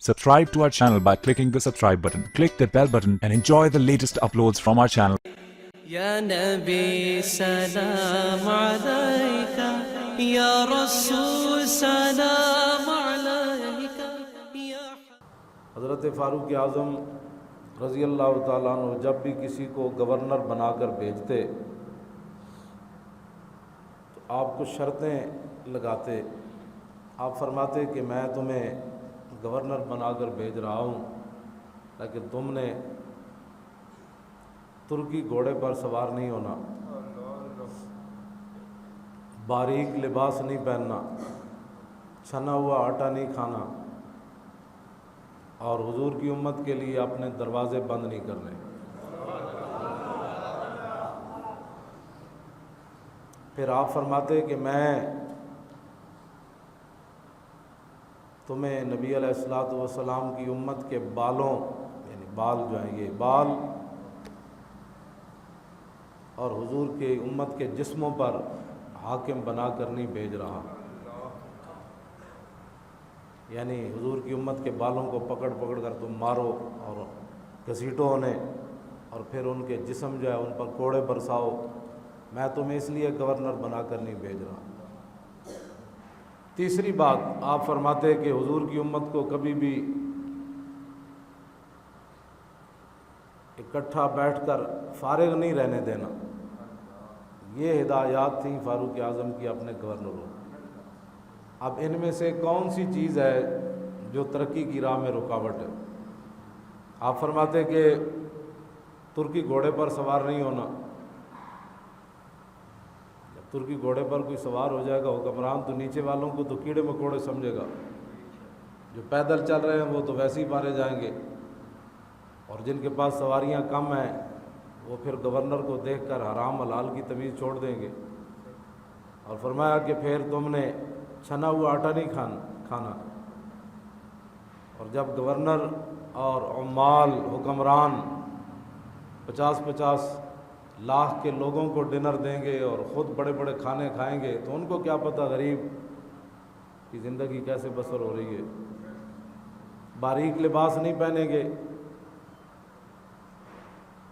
Subscribe to our channel by clicking the subscribe button. Click the bell button and enjoy the latest uploads from our channel. يا نبي سلام عليك يا رسول سلام عليك يا حضرت فاروق اعظم رضی اللہ تعالیٰ عنہ جب بھی کسی کو گورنر بنا کر بھیجتے تو آپ کو شرطیں لگاتے. آپ فرماتے کہ میں تمہیں گورنر بنا کر بھیج رہا ہوں لیکن تم نے ترکی گھوڑے پر سوار نہیں ہونا، باریک لباس نہیں پہننا، چھنا ہوا آٹا نہیں کھانا، اور حضور کی امت کے لیے اپنے دروازے بند نہیں کرنے. پھر آپ فرماتے کہ میں تمہیں نبی علیہ الصلوۃ والسلام کی امت کے بالوں، یعنی بال جو ہیں یہ بال، اور حضور کے امت کے جسموں پر حاکم بنا کر نہیں بھیج رہا. یعنی حضور کی امت کے بالوں کو پکڑ پکڑ کر تم مارو اور گھسیٹو انہیں اور پھر ان کے جسم جو ہے ان پر کوڑے برساؤ. میں تمہیں اس لیے گورنر بنا کر نہیں بھیج رہا. تیسری بات آپ فرماتے کہ حضور کی امت کو کبھی بھی اکٹھا بیٹھ کر فارغ نہیں رہنے دینا. یہ ہدایات تھیں فاروق اعظم کی اپنے گورنروں. اب ان میں سے کون سی چیز ہے جو ترقی کی راہ میں رکاوٹ ہے؟ آپ فرماتے کہ ترکی گھوڑے پر سوار نہیں ہونا. جب ترکی گھوڑے پر کوئی سوار ہو جائے گا حکمران تو نیچے والوں کو تو کیڑے مکوڑے سمجھے گا. جو پیدل چل رہے ہیں وہ تو ویسے ہی مارے جائیں گے، اور جن کے پاس سواریاں کم ہیں وہ پھر گورنر کو دیکھ کر حرام حلال کی تمیز چھوڑ دیں گے. اور فرمایا کہ پھر تم نے چھنا ہوا آٹا نہیں کھانا. اور جب گورنر اور عمال حکمران 50-50 لاکھ کے لوگوں کو ڈنر دیں گے اور خود بڑے بڑے کھانے کھائیں گے تو ان کو کیا پتہ غریب کی زندگی کیسے بسر ہو رہی ہے. باریک لباس نہیں پہنیں گے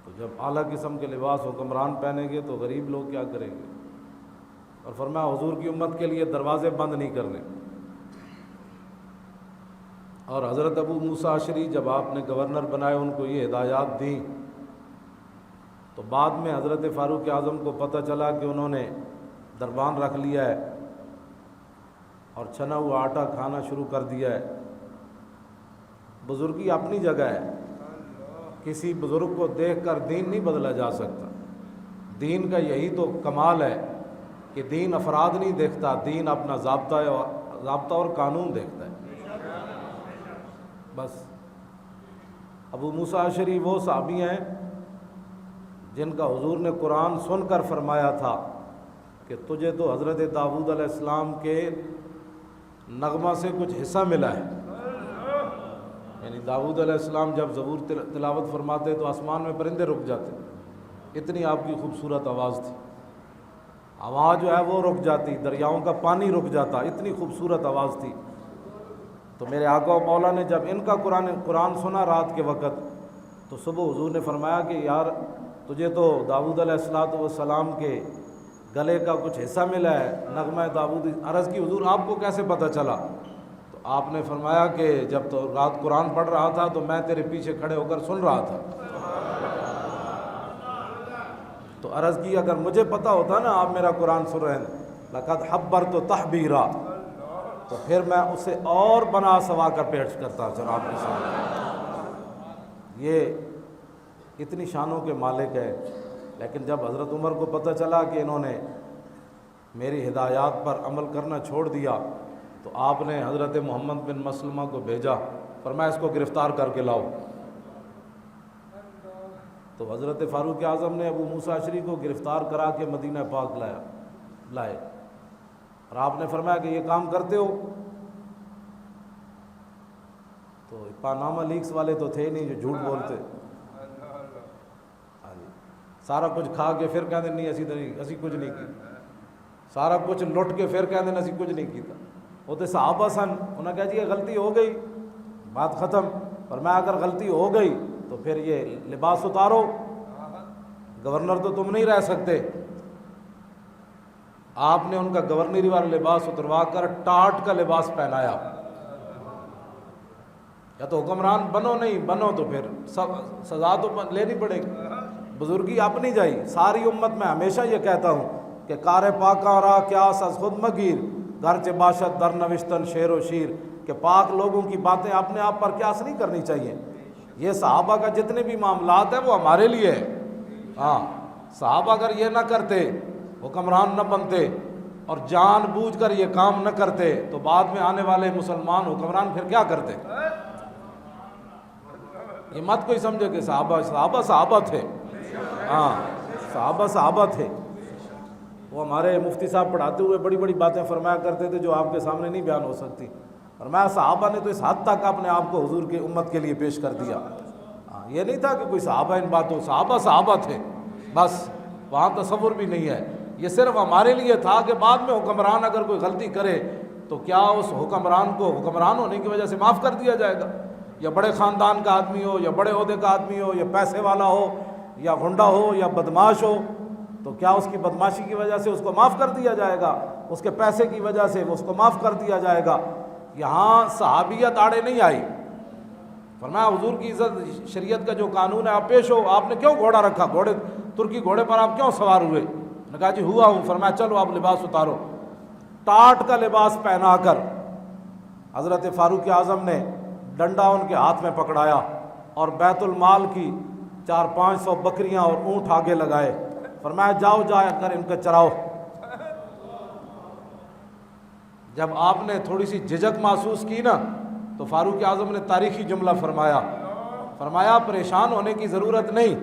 تو جب اعلیٰ قسم کے لباس حکمران پہنیں گے تو غریب لوگ کیا کریں گے. اور فرمایا حضور کی امت کے لیے دروازے بند نہیں کرنے. اور حضرت ابو موسیٰ اشعری جب آپ نے گورنر بنائے ان کو یہ ہدایات دیں تو بعد میں حضرت فاروق اعظم کو پتہ چلا کہ انہوں نے دربان رکھ لیا ہے اور چھنا ہوا آٹا کھانا شروع کر دیا ہے. بزرگی اپنی جگہ ہے، کسی بزرگ کو دیکھ کر دین نہیں بدلا جا سکتا. دین کا یہی تو کمال ہے کہ دین افراد نہیں دیکھتا، دین اپنا ضابطہ اور قانون دیکھتا ہے. بس ابو موسیٰ اشعری وہ صحابی ہیں جن کا حضور نے قرآن سن کر فرمایا تھا کہ تجھے تو حضرت داؤد علیہ السلام کے نغمہ سے کچھ حصہ ملا ہے. یعنی داؤد علیہ السلام جب زبور تلاوت فرماتے تو آسمان میں پرندے رک جاتے، اتنی آپ کی خوبصورت آواز تھی. ہوا جو ہے وہ رک جاتی، دریاؤں کا پانی رک جاتا، اتنی خوبصورت آواز تھی. تو میرے آقا و مولا نے جب ان کا قرآن سنا رات کے وقت تو صبح حضور نے فرمایا کہ یار تجھے تو داؤد علیہ السلام کے گلے کا کچھ حصہ ملا ہے، نغمہ داؤد. عرض کی حضور آپ کو کیسے پتہ چلا؟ تو آپ نے فرمایا کہ جب تو رات قرآن پڑھ رہا تھا تو میں تیرے پیچھے کھڑے ہو کر سن رہا تھا. تو عرض کی اگر مجھے پتہ ہوتا نا آپ میرا قرآن سن رہے ہیں لقد حبرت تحبیرا، تو پھر میں اسے اور بنا سوا کر پیش کرتا جناب کے سامنے. یہ اتنی شانوں کے مالک ہے. لیکن جب حضرت عمر کو پتہ چلا کہ انہوں نے میری ہدایات پر عمل کرنا چھوڑ دیا تو آپ نے حضرت محمد بن مسلمہ کو بھیجا، فرمایا اس کو گرفتار کر کے لاؤ. تو حضرت فاروق اعظم نے ابو موسیٰ اشعری کو گرفتار کرا کے مدینہ پاک لائے اور آپ نے فرمایا کہ یہ کام کرتے ہو؟ تو پاناما لیکس والے تو تھے نہیں جو جھوٹ بولتے. سارا کچھ کھا کے پھر کہتے نہیں اسی کچھ نہیں کی، سارا کچھ لٹ کے پھر کہتے اسی کچھ نہیں کیتا. وہ تو صحابہ سن، انہوں نے کہا جی یہ غلطی ہو گئی، بات ختم۔ فرمایا اگر غلطی ہو گئی تو پھر یہ لباس اتارو، گورنر تو تم نہیں رہ سکتے۔ آپ نے ان کا گورنری والا لباس اتروا کر ٹاٹ کا لباس پہنایا۔ یا تو حکمران بنو، نہیں بنو تو پھر سزا تو لینی پڑے گی۔ بزرگی اپنی جائی۔ ساری امت میں ہمیشہ یہ کہتا ہوں کہ کار پاکاں را قیاس از خود مگیر، گرچہ باشد در نوشتن شعر و شیر، کہ پاک لوگوں کی باتیں اپنے آپ پر قیاس نہیں کرنی چاہیے۔ یہ صحابہ کا جتنے بھی معاملات ہیں وہ ہمارے لیے ہے۔ ہاں، صحابہ اگر یہ نہ کرتے، حکمران نہ بنتے اور جان بوجھ کر یہ کام نہ کرتے تو بعد میں آنے والے مسلمان حکمران پھر کیا کرتے؟ یہ مت کوئی سمجھے کہ صحابہ تھے۔ ہاں، صحابہ تھے۔ وہ ہمارے مفتی صاحب پڑھاتے ہوئے بڑی بڑی باتیں فرمایا کرتے تھے جو آپ کے سامنے نہیں بیان ہو سکتی۔ فرمایا صحابہ نے تو اس حد تک اپنے آپ کو حضور کی امت کے لیے پیش کر دیا۔ یہ نہیں تھا کہ کوئی صحابہ ان باتوں، صحابہ تھے بس، وہاں تصور بھی نہیں ہے۔ یہ صرف ہمارے لیے تھا کہ بعد میں حکمران اگر کوئی غلطی کرے تو کیا اس حکمران کو حکمران ہونے کی وجہ سے معاف کر دیا جائے گا؟ یا بڑے خاندان کا آدمی ہو، یا بڑے عہدے کا آدمی ہو، یا پیسے والا ہو، یا غنڈہ ہو، یا بدماش ہو، تو کیا اس کی بدماشی کی وجہ سے اس کو معاف کر دیا جائے گا؟ اس کے پیسے کی وجہ سے اس کو معاف کر دیا جائے گا؟ یہاں صحابیت آڑے نہیں آئی۔ فرمایا حضور کی عزت شریعت کا جو قانون ہے آپ پیش ہو۔ آپ نے کیوں گھوڑا رکھا؟ ترکی گھوڑے پر آپ کیوں سوار ہوئے؟ نے کہا جی ہوا ہوں۔ فرمایا چلو آپ لباس اتارو۔ ٹاٹ کا لباس پہنا کر حضرت فاروق اعظم نے ڈنڈا ان کے ہاتھ میں پکڑایا اور بیت المال کی 400-500 بکریاں اور اونٹ آگے لگائے۔ فرمایا جاؤ جا کر ان کا چراؤ۔ جب آپ نے تھوڑی سی جھجک محسوس کی نا تو فاروق اعظم نے تاریخی جملہ فرمایا پریشان ہونے کی ضرورت نہیں،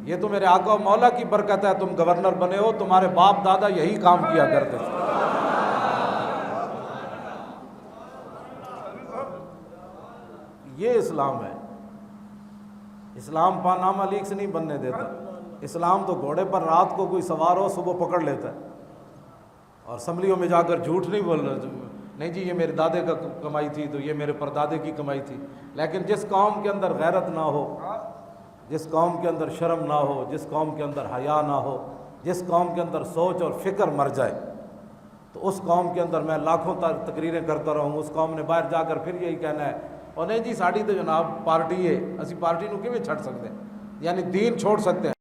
یہ تو میرے آقا و مولا کی برکت ہے، تم گورنر بنے ہو، تمہارے باپ دادا یہی کام کیا کرتے تھے۔ یہ اسلام ہے۔ اسلام پانامہ لیک سے نہیں بننے دیتا۔ اسلام تو گھوڑے پر رات کو کوئی سوار ہو صبح پکڑ لیتا ہے اور اسمبلیوں میں جا کر جھوٹ نہیں بول رہا، نہیں جی یہ میرے دادے کا کمائی تھی تو یہ میرے پردادے کی کمائی تھی۔ لیکن جس قوم کے اندر غیرت نہ ہو، جس قوم کے اندر شرم نہ ہو، جس قوم کے اندر حیا نہ ہو، جس قوم کے اندر سوچ اور فکر مر جائے، تو اس قوم کے اندر میں لاکھوں تقریریں کرتا رہوں، اس قوم نے باہر جا کر پھر یہی کہنا ہے اور نہیں جی ساڑی تو جناب پارٹی ہے، اسی پارٹی نو کیویں چھڑ سکتے ہیں، یعنی دین چھوڑ سکتے ہیں۔